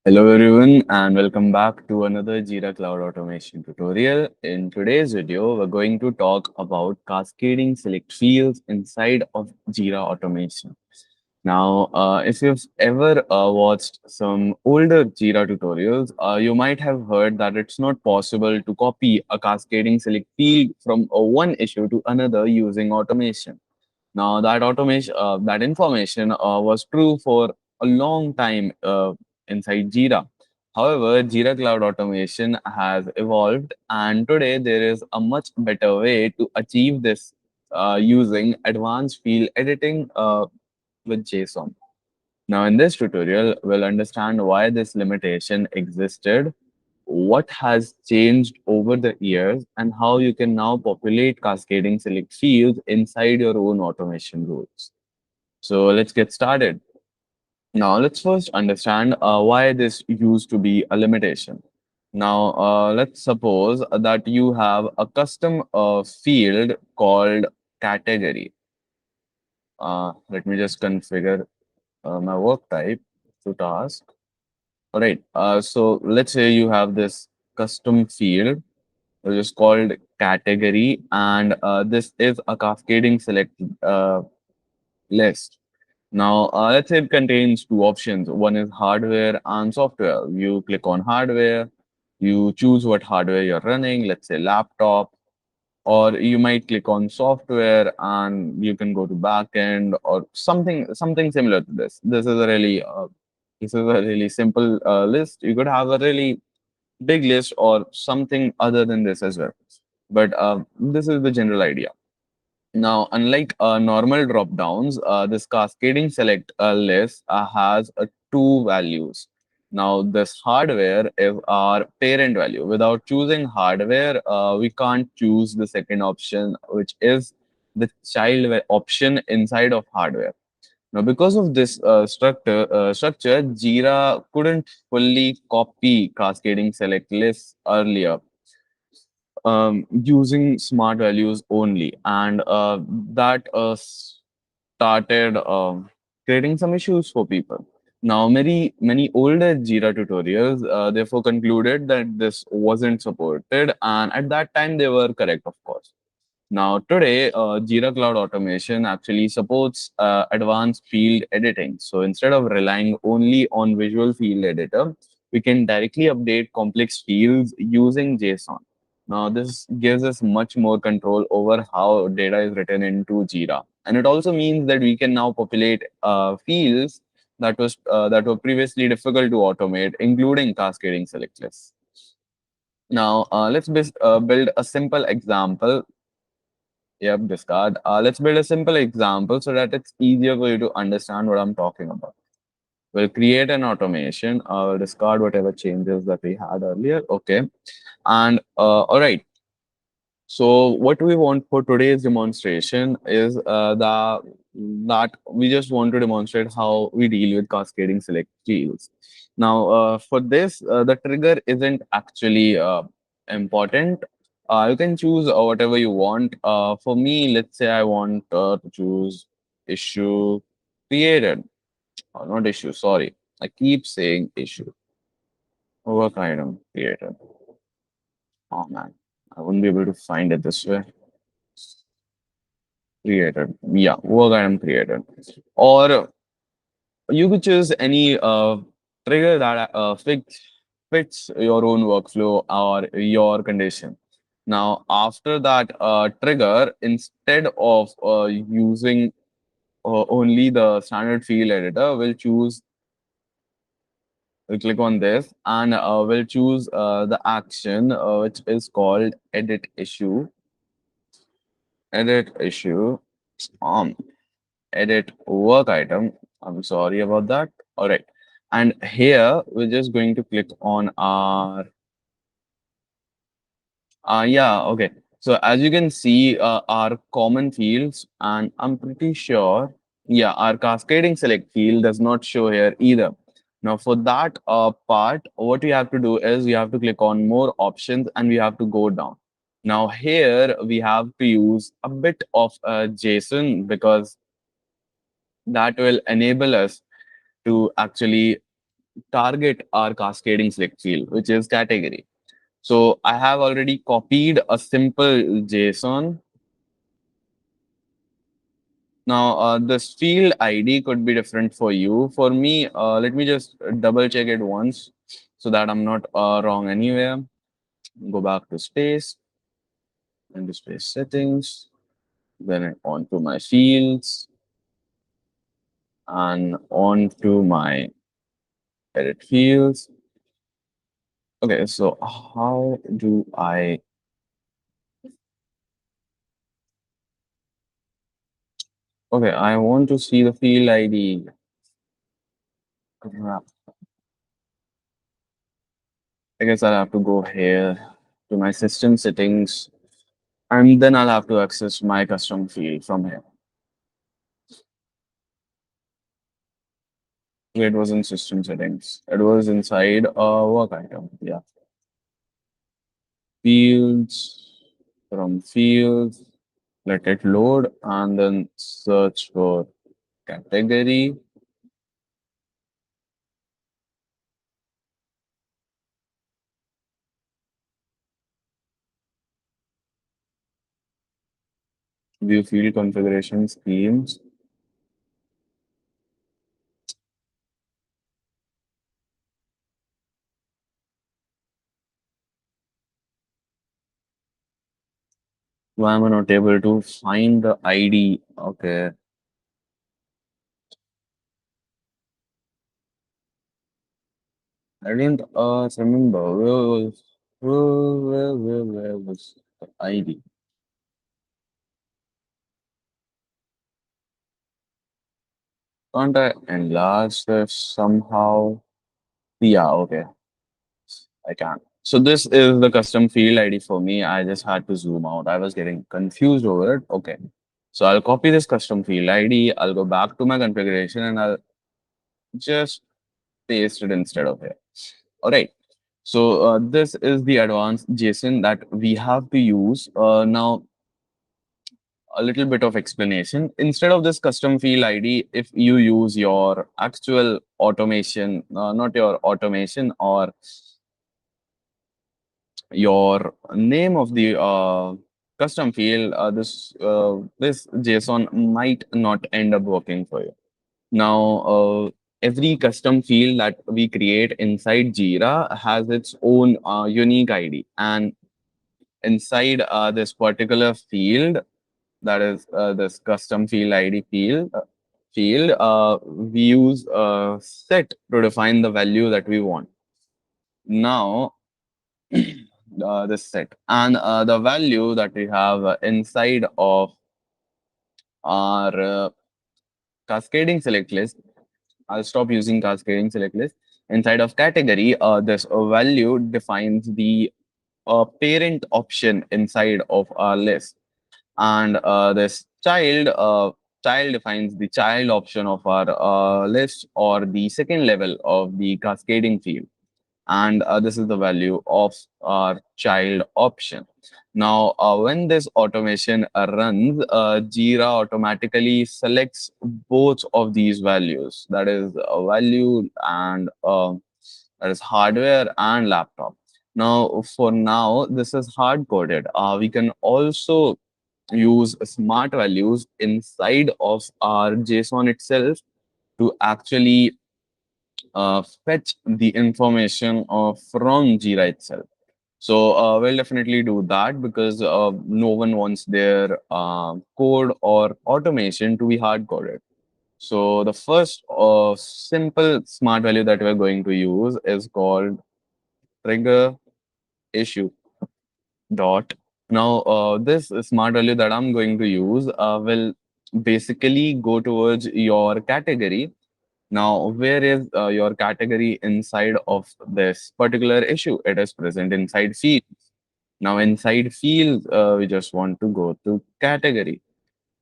Hello everyone and welcome back to another Jira Cloud automation tutorial. In today's video, we're going to talk about cascading select fields inside of Jira automation. Now, if you've ever watched some older Jira tutorials, you might have heard that it's not possible to copy a cascading select field from one issue to another using automation. Now, that information was true for a long time inside Jira. However, Jira Cloud Automation has evolved, and today there is a much better way to achieve this using advanced field editing with JSON. Now, in this tutorial, we'll understand why this limitation existed, what has changed over the years, and how you can now populate cascading select fields inside your own automation rules. So let's get started. Now, let's first understand why this used to be a limitation. Now, let's suppose that you have a custom field called category. Let me just configure my work type to task. All right. So let's say you have this custom field, which is called category, and this is a cascading select list. Now, let's say it contains two options. One is hardware and software. You click on hardware, you choose what hardware you're running, let's say laptop, or you might click on software and you can go to backend or something similar to this. This is a really simple list. You could have a really big list or something other than this as well. But this is the general idea. Now, unlike normal drop downs, this cascading select list has two values. Now, this hardware is our parent value. Without choosing hardware, we can't choose the second option, which is the option inside of hardware. Now, because of this structure, Jira couldn't fully copy cascading select lists earlier using smart values only, and that started creating some issues for people. Now, many older Jira tutorials therefore concluded that this wasn't supported, and at that time they were correct, of course. Now, today, Jira Cloud Automation actually supports advanced field editing. So instead of relying only on Visual Field Editor, we can directly update complex fields using JSON. Now, this gives us much more control over how data is written into Jira. And it also means that we can now populate fields that were previously difficult to automate, including cascading select lists. Now, let's build a simple example. Yep, discard. Let's build a simple example so that it's easier for you to understand what I'm talking about. We'll create an automation. We'll discard whatever changes that we had earlier. Okay. And all right. So what we want for today's demonstration is that we just want to demonstrate how we deal with cascading select fields. Now, for this, the trigger isn't actually important. You can choose whatever you want. For me, let's say I want to choose issue created. Not issue, sorry. I keep saying issue. Work item created. Oh man, I wouldn't be able to find it this way. Created. Yeah, work item created. Or you could choose any trigger that fits your own workflow or your condition. Now, after that trigger, instead of using only the standard field editor, we'll click on this and we'll choose the action which is called edit issue, um, edit work item. I'm sorry about that. All right. And here we're just going to click on our, yeah, okay. So as you can see, our common fields, and I'm pretty sure, yeah, our cascading select field does not show here either. Now for that part, what we have to do is we have to click on more options and we have to go down. Now here we have to use a bit of JSON because that will enable us to actually target our cascading select field, which is category. So I have already copied a simple JSON. Now, this field ID could be different for you. For me, let me just double check it once so that I'm not wrong anywhere. Go back to space and the space settings, then on to my fields and on to my edit fields. Okay, so how do I? Okay, I want to see the field ID. Crap. I guess I'll have to go here to my system settings and then I'll have to access my custom field from here. It was in system settings. It was inside a work item. Yeah. Fields, from fields, let it load and then search for category. View field configuration schemes. Why am I not able to find the ID? Okay. I didn't remember where was the ID? Can't I enlarge this somehow? Yeah, okay, I can. So this is the custom field ID for me. I just had to zoom out. I was getting confused over it. Okay. So I'll copy this custom field ID. I'll go back to my configuration and I'll just paste it instead of here. All right. So this is the advanced JSON that we have to use. Now, a little bit of explanation. Instead of this custom field ID, if you use your actual automation, not your automation or your name of the custom field, this JSON might not end up working for you. Now, every custom field that we create inside Jira has its own unique ID, and inside this particular field, that is this custom field ID field, we use set to define the value that we want. Now, this set and the value that we have inside of our cascading select list. I'll stop using cascading select list. Inside of category, this value defines the parent option inside of our list, and this child defines the child option of our list or the second level of the cascading field, and this is the value of our child option. Now, when this automation runs, Jira automatically selects both of these values, that is value and that is hardware and laptop. Now, for now, this is hard coded. We can also use smart values inside of our JSON itself to actually fetch the information from Jira itself. So we'll definitely do that because no one wants their code or automation to be hard coded. So the first simple smart value that we're going to use is called trigger issue dot. Now this smart value that I'm going to use will basically go towards your category. Now, where is your category inside of this particular issue? It is present inside fields. Now, inside fields, we just want to go to category.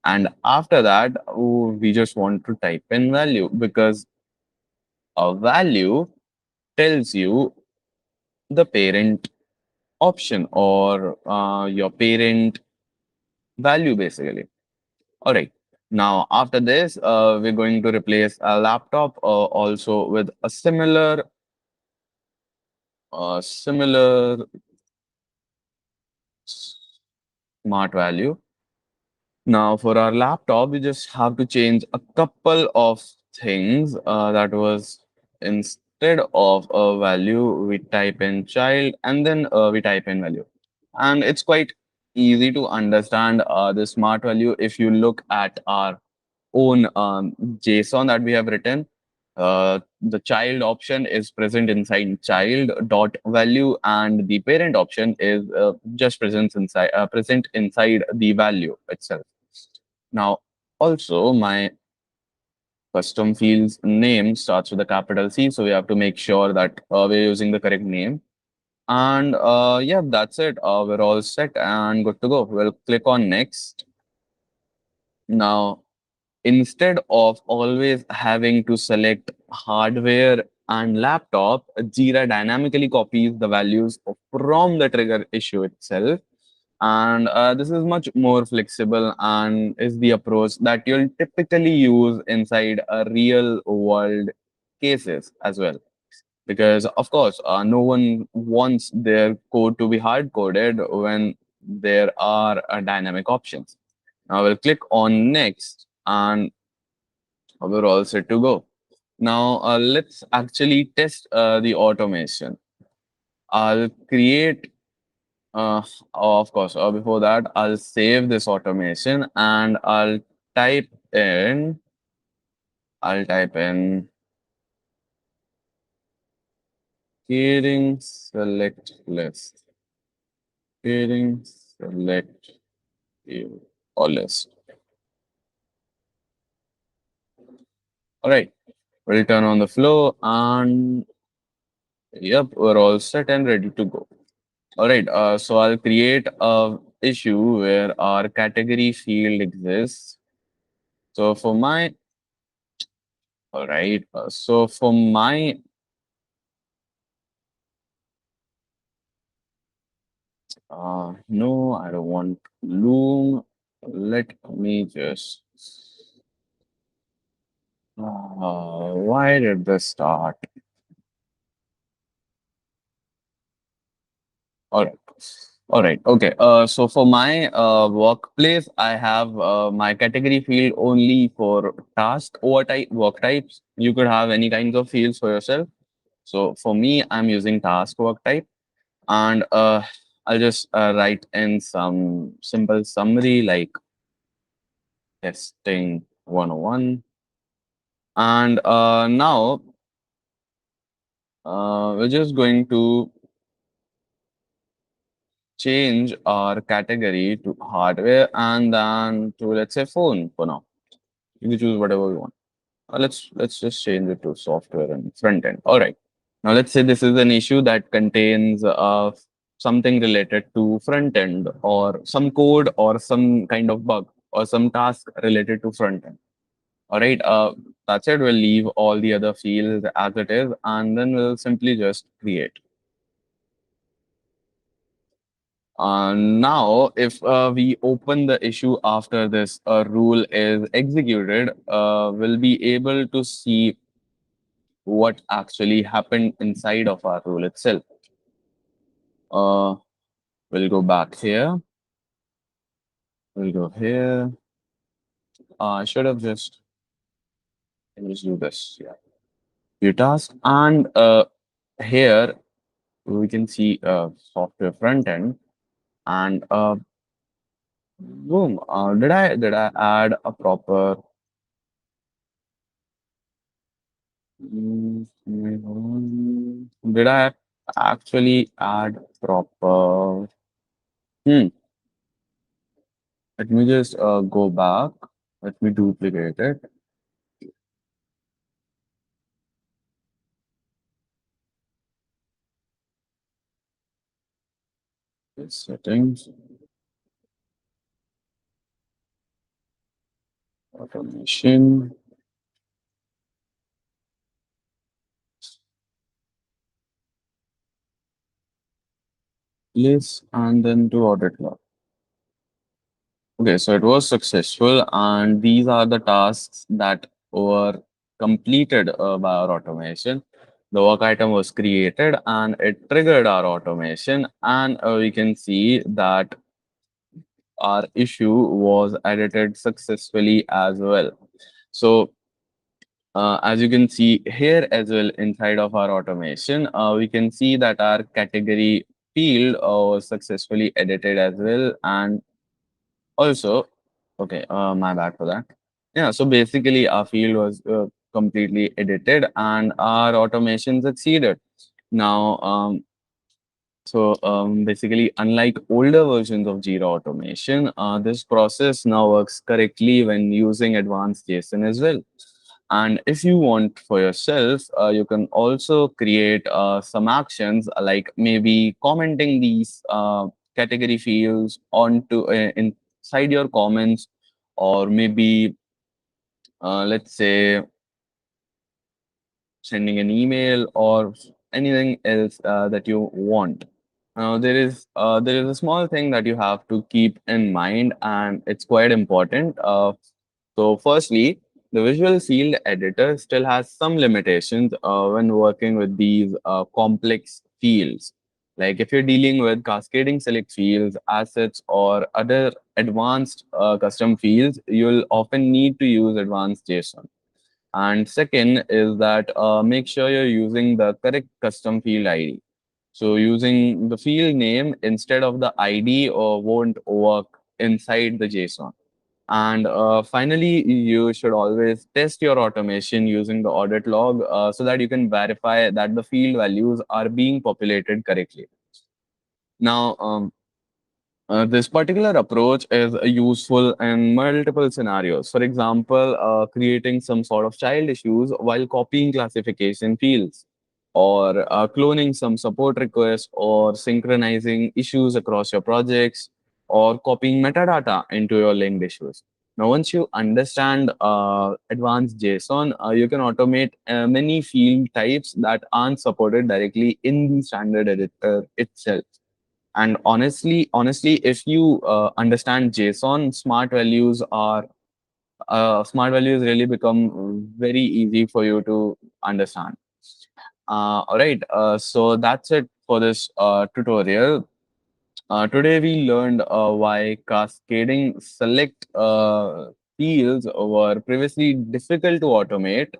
And after that, we just want to type in value because a value tells you the parent option or your parent value, basically. All right. Now, after this, we're going to replace a laptop also with a similar smart value. Now, for our laptop, we just have to change a couple of things. That was instead of a value, we type in child and then we type in value. And it's quite easy to understand the smart value if you look at our own JSON that we have written. The child option is present inside child dot value, and the parent option is just present inside the value itself. Now, also my custom fields name starts with a capital C, so we have to make sure that we're using the correct name. And yeah, that's it. We're all set and good to go. We'll click on next. Now, instead of always having to select hardware and laptop, Jira dynamically copies the values from the trigger issue itself. And this is much more flexible and is the approach that you'll typically use inside a real world cases as well. Because, of course, no one wants their code to be hard coded when there are dynamic options. Now we'll click on next and we're all set to go. Now, let's actually test the automation. I'll create, uh, of course, before that, I'll save this automation and type in, I'll type in creating select list, creating select view or list. All right, we'll turn on the flow and yep, we're all set and ready to go. All right, so I'll create a issue where our category field exists. So for my, all right, so for my, no, I don't want Loom. Let me just, why did this start? All right. All right. Okay. So for my workplace, I have my category field only for task or type work types. You could have any kinds of fields for yourself. So for me, I'm using task work type, and I'll just write in some simple summary like testing 101. And now we're just going to change our category to hardware and then to, let's say, phone for now. You can choose whatever you want. Let's just change it to software and front end. All right. Now let's say this is an issue that contains something related to front end or some code or some kind of bug or some task related to front end. All right. That's it. We'll leave all the other fields as it is, and then we'll simply just create. Now, if we open the issue after this rule is executed, we'll be able to see what actually happened inside of our rule itself. Uh, we'll go back here. We'll go here. I should have just, let me just do this. Yeah. View task. And here we can see software front end. And boom. Did I add a proper? Did I actually add proper? Hmm. Let me just go back. Let me duplicate it. Settings, automation, list, and then to audit log. Okay, so it was successful, and these are the tasks that were completed by our automation. The work item was created and it triggered our automation, and we can see that our issue was edited successfully as well. So, as you can see here as well inside of our automation, we can see that our category field was successfully edited as well. And also, okay, my bad for that. Yeah, so basically our field was completely edited and our automation succeeded. Now, basically, unlike older versions of Jira automation, this process now works correctly when using advanced JSON as well. And if you want for yourself, you can also create some actions like maybe commenting these category fields onto inside your comments, or maybe let's say sending an email or anything else that you want. Now there is a small thing that you have to keep in mind, and it's quite important. So, firstly, the visual field editor still has some limitations when working with these complex fields. Like if you're dealing with cascading select fields, assets, or other advanced custom fields, you'll often need to use advanced JSON. And second is that make sure you're using the correct custom field ID. So using the field name instead of the ID or won't work inside the JSON. And finally, you should always test your automation using the audit log so that you can verify that the field values are being populated correctly. Now, this particular approach is useful in multiple scenarios. For example, creating some sort of child issues while copying classification fields, or cloning some support requests, or synchronizing issues across your projects, or copying metadata into your linked issues. Now, once you understand advanced JSON, you can automate many field types that aren't supported directly in the standard editor itself. And honestly, if you understand JSON, smart values really become very easy for you to understand. All right, so that's it for this tutorial. Today we learned why cascading select fields were previously difficult to automate,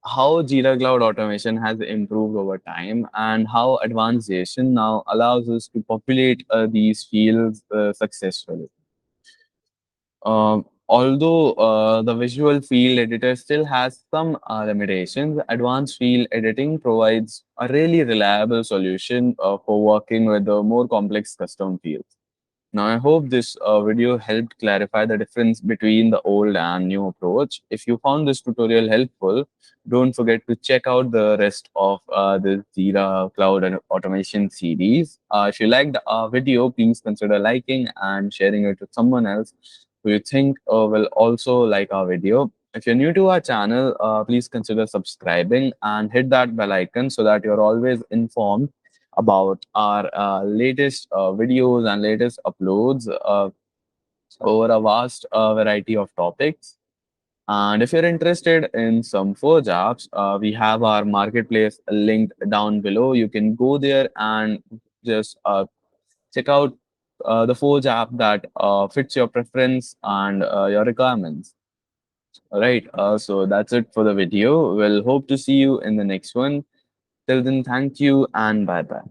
how Jira Cloud automation has improved over time, and how advanced now allows us to populate these fields successfully. Although the visual field editor still has some limitations, advanced field editing provides a really reliable solution for working with the more complex custom fields. Now, I hope this video helped clarify the difference between the old and new approach. If you found this tutorial helpful, don't forget to check out the rest of the Jira Cloud and Automation series. If you liked our video, please consider liking and sharing it with someone else who you think will also like our video. If you're new to our channel, please consider subscribing and hit that bell icon so that you're always informed about our latest videos and latest uploads over a vast variety of topics. And if you're interested in some Forge apps, we have our marketplace linked down below. You can go there and just check out the Forge app that fits your preference and your requirements. All right, so that's it for the video. We'll hope to see you in the next one. Till then, thank you and bye bye.